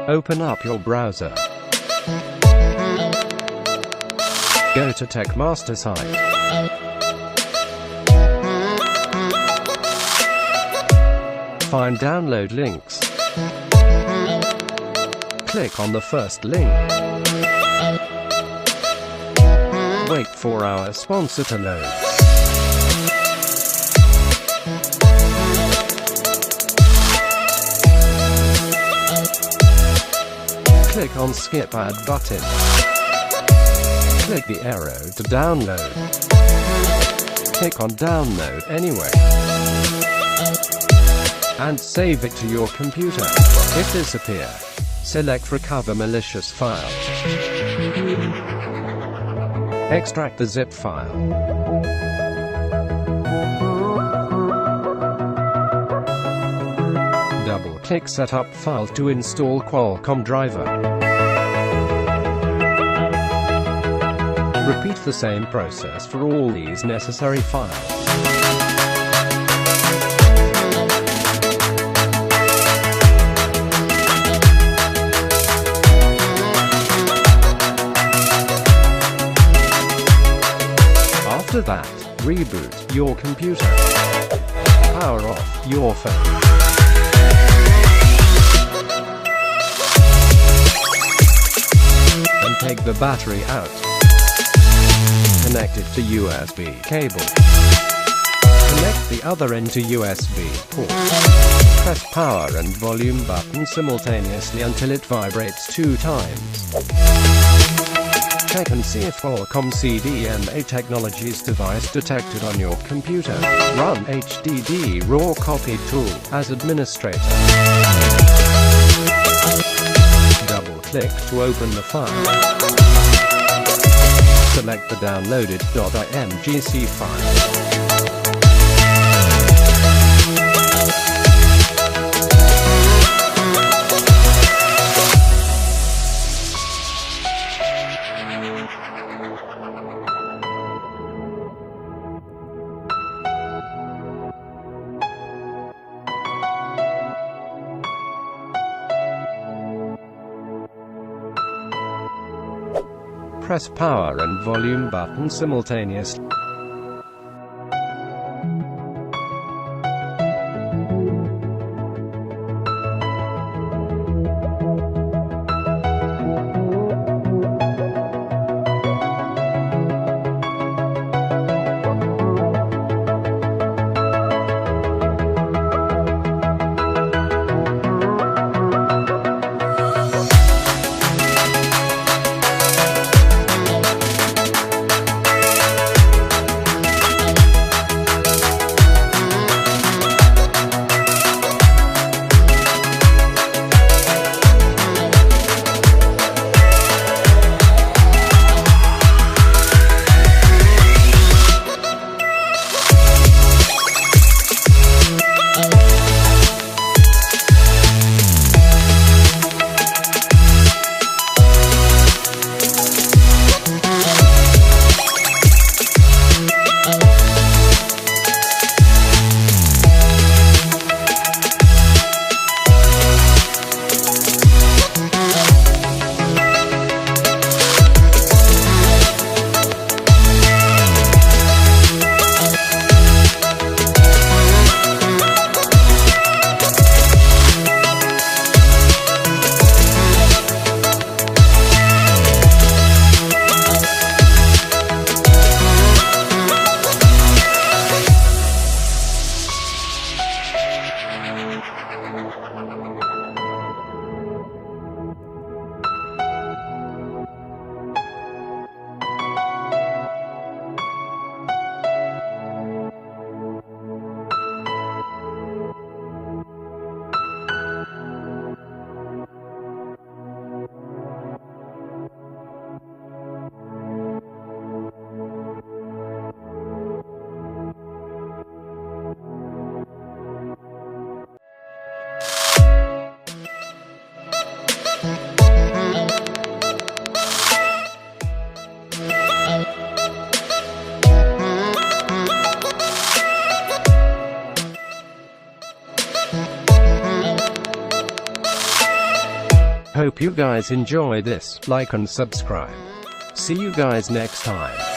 Open up your browser. Go to TechMaster site. Find download links. Click on the first link. Wait for our sponsor to load. Click on Skip Ad button. Click the arrow to download. Click on Download Anyway. And save it to your computer. If disappear, select Recover Malicious File. Extract the zip file. Double-click Setup File to install Qualcomm driver. Repeat the same process for all these necessary files. After that, reboot your computer. Power off your phone. And take the battery out. Connect it to USB cable. Connect the other end to USB port. Press power and volume button simultaneously until it vibrates 2 times. Check and see if Qualcomm CDMA Technologies device detected on your computer. Run HDD raw copy tool as administrator. Double-click to open the file. Select the downloaded .imgc file. Press power and volume button simultaneously. Hope you guys enjoy this, like and subscribe. See you guys next time.